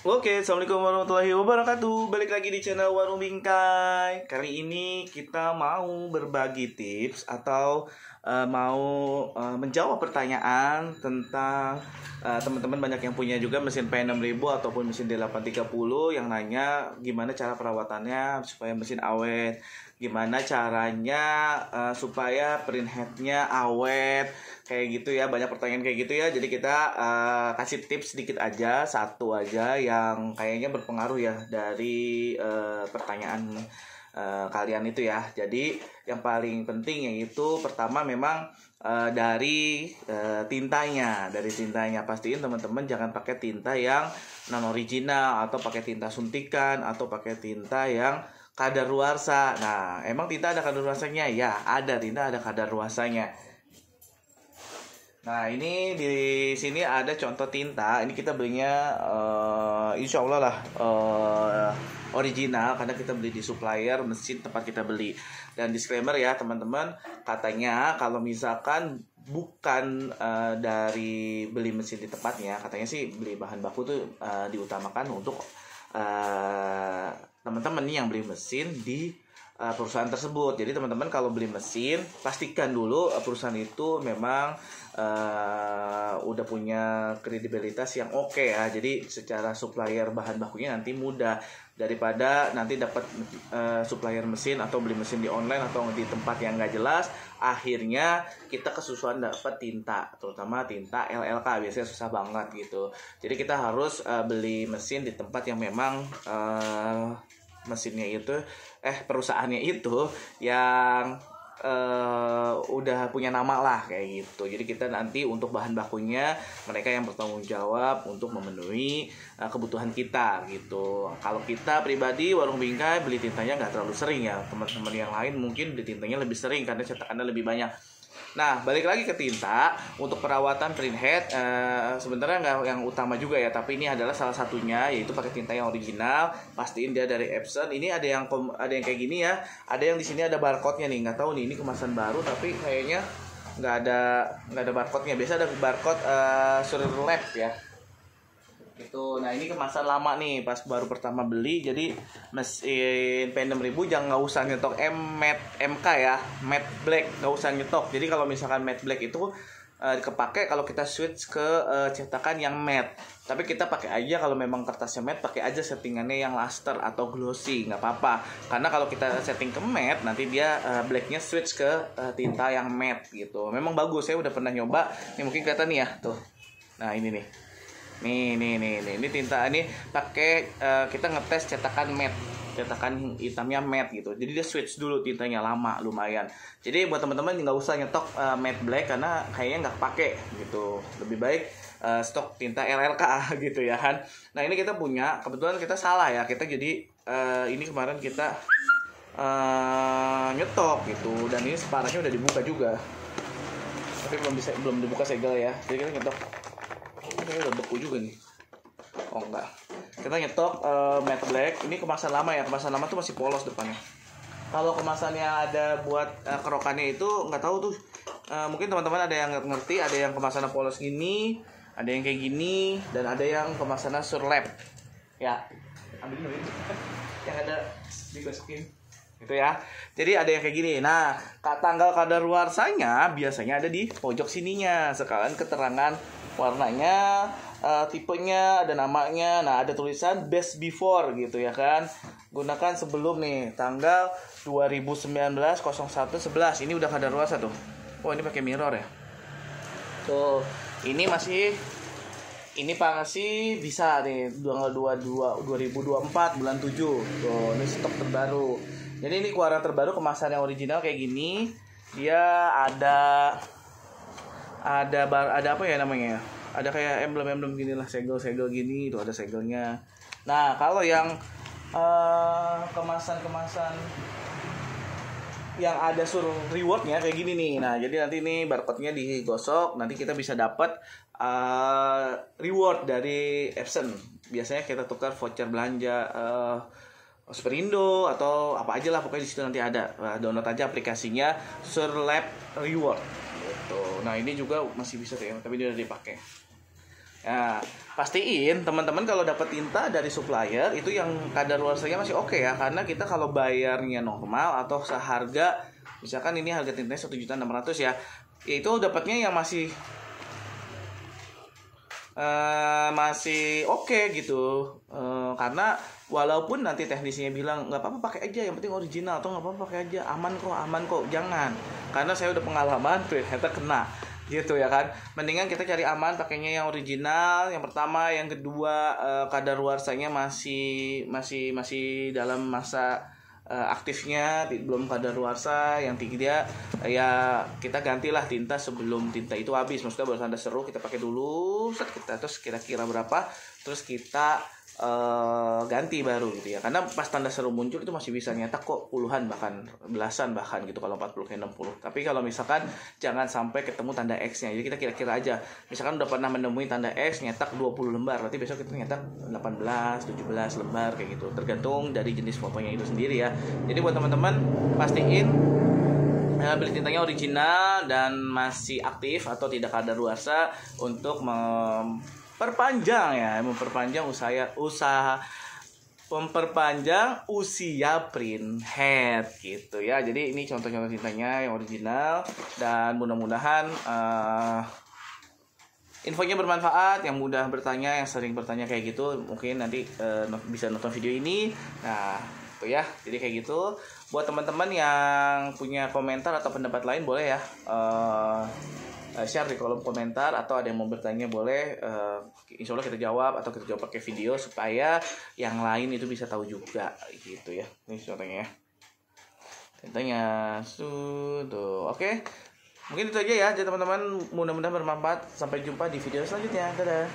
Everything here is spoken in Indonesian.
Oke, assalamualaikum warahmatullahi wabarakatuh. Balik lagi di channel Warung Bingkai. Kali ini kita mau berbagi tips atau menjawab pertanyaan tentang teman-teman banyak yang punya juga mesin P6000 ataupun mesin D830 yang nanya gimana cara perawatannya supaya mesin awet, gimana caranya supaya print headnya awet, kayak gitu ya. Banyak pertanyaan kayak gitu ya. Jadi kita kasih tips sedikit aja, satu aja yang kayaknya berpengaruh ya dari pertanyaan kalian itu ya. Jadi yang paling penting yaitu pertama memang dari tintanya. Dari tintanya pastiin teman-teman jangan pakai tinta yang non original atau pakai tinta suntikan atau pakai tinta yang kadaluarsa. Nah, emang tinta ada kadaluarsanya? Ya, ada tinta ada kadaluarsanya. Nah, ini di sini ada contoh tinta. Ini kita belinya insya Allah lah original karena kita beli di supplier mesin tempat kita beli. Dan disclaimer ya teman-teman, katanya kalau misalkan bukan dari beli mesin di tempatnya, katanya sih beli bahan baku tuh diutamakan untuk teman-teman nih yang beli mesin di perusahaan tersebut. Jadi teman-teman kalau beli mesin pastikan dulu perusahaan itu memang udah punya kredibilitas yang oke ya. Jadi secara supplier bahan bakunya nanti mudah daripada nanti dapat supplier mesin atau beli mesin di online atau di tempat yang nggak jelas, akhirnya kita kesusahan dapat tinta, terutama tinta LLK biasanya susah banget gitu. Jadi kita harus beli mesin di tempat yang memang mesinnya itu perusahaannya itu yang udah punya nama lah kayak gitu. Jadi kita nanti untuk bahan bakunya mereka yang bertanggung jawab untuk memenuhi kebutuhan kita gitu. Kalau kita pribadi Warung Bingkai beli tintanya nggak terlalu sering ya. Teman-teman yang lain mungkin beli tintanya lebih sering karena cetakannya lebih banyak. Nah, balik lagi ke tinta untuk perawatan print head sebenarnya nggak yang utama juga ya, tapi ini adalah salah satunya yaitu pakai tinta yang original. Pastiin dia dari Epson. Ini ada yang kayak gini ya, ada yang di sini ada barcode-nya nih. Nggak tahu nih ini kemasan baru tapi kayaknya nggak ada barcode-nya. Biasa ada barcode Surlap ya. Itu. Nah, ini kemasan lama nih pas baru pertama beli. Jadi mesin P6000 jangan nggak usah nyetok matte MK ya, matte black nggak usah nyetok. Jadi kalau misalkan matte black itu kepake kalau kita switch ke cetakan yang matte. Tapi kita pakai aja kalau memang kertasnya matte, pakai aja settingannya yang luster atau glossy, nggak apa-apa. Karena kalau kita setting ke matte nanti dia blacknya switch ke tinta yang matte gitu. Memang bagus, saya udah pernah nyoba. Ini mungkin kelihatan nih ya tuh. Nah, ini nih. Nih, ini tinta ini pakai kita ngetes cetakan hitamnya matte gitu. Jadi dia switch dulu tintanya lama lumayan. Jadi buat teman-teman nggak usah nyetok matte black karena kayaknya nggak pakai gitu. Lebih baik stok tinta LLK gitu ya kan. Nah, ini kita punya, kebetulan kita salah ya. Kita jadi ini kemarin kita nyetok gitu, dan ini separahnya udah dibuka juga. Tapi belum dibuka segel ya. Jadi kita nyetok. Ini udah beku juga nih. Oh enggak. Kita nyetok matte black. Ini kemasan lama ya. Kemasan lama tuh masih polos depannya. Kalau kemasannya ada buat kerokannya itu nggak tahu tuh. Mungkin teman-teman ada yang ngerti. Ada yang kemasannya polos gini, ada yang kayak gini, dan ada yang kemasannya surlap. Ya. Ambil dulu ini. Yang ada dimasukin. Gitu ya. Jadi ada yang kayak gini. Nah, tanggal kadaluarsanya biasanya ada di pojok sininya. Sekalian keterangan warnanya, tipenya, ada namanya. Nah, ada tulisan best before gitu ya kan. Gunakan sebelum nih tanggal 2019/01/11. Ini udah kadaluarsa tuh. Oh, ini pakai mirror ya. Tuh, ini masih bisa nih tanggal 2024 bulan 7. Tuh, ini stok terbaru. Jadi ini keluaran terbaru, kemasan yang original kayak gini. Dia ada apa ya namanya? Ada kayak emblem gini lah, segel gini, itu ada segelnya. Nah, kalau yang kemasan yang ada suruh rewardnya kayak gini nih. Nah, jadi nanti nih barcode-nya digosok, nanti kita bisa dapat reward dari Epson. Biasanya kita tukar voucher belanja Superindo atau apa aja lah, pokoknya di situ nanti ada. Download aja aplikasinya Surlap Reward gitu. Nah, ini juga masih bisa kayak, tapi dia udah dipakai. Nah, pastiin teman-teman kalau dapat tinta dari supplier itu yang kadaluarsanya masih oke ya, karena kita kalau bayarnya normal atau seharga, misalkan ini harga tintanya 1.600.000 ya, itu dapatnya yang masih oke gitu. Karena walaupun nanti teknisnya bilang nggak apa-apa pakai aja, yang penting original, atau nggak apa-apa pakai aja, aman kok, jangan, karena saya udah pengalaman ternyata kena gitu ya kan. Mendingan kita cari aman, pakainya yang original yang pertama. Yang kedua, kadaluarsanya masih dalam masa aktifnya, belum kadaluarsa. Yang tiga, ya kita gantilah tinta sebelum tinta itu habis, maksudnya baru tanda seru kita pakai dulu, kita terus kira-kira berapa, terus kita ganti baru gitu ya. Karena pas tanda seru muncul itu masih bisa nyetak kok puluhan bahkan belasan bahkan gitu kalau 40 ke 60. Tapi kalau misalkan jangan sampai ketemu tanda X-nya. Jadi kita kira-kira aja. Misalkan udah pernah menemui tanda X nyetak 20 lembar, berarti besok kita nyetak 18, 17 lembar kayak gitu. Tergantung dari jenis fotonya itu sendiri ya. Jadi buat teman-teman pastiin beli tintanya original dan masih aktif atau tidak kadaluarsa untuk memperpanjang usia printhead gitu ya. Jadi ini contoh-contoh tintanya yang original, dan mudah-mudahan infonya bermanfaat. Yang mudah bertanya, yang sering bertanya kayak gitu, mungkin nanti bisa nonton video ini. Nah itu ya, jadi kayak gitu. Buat teman-teman yang punya komentar atau pendapat lain boleh ya share di kolom komentar, atau ada yang mau bertanya boleh, insya Allah kita jawab, atau kita jawab pakai video supaya yang lain itu bisa tahu juga gitu ya. Ini contohnya ya, tintanya sudah oke. Mungkin itu aja ya teman-teman, mudah-mudahan bermanfaat. Sampai jumpa di video selanjutnya, dadah.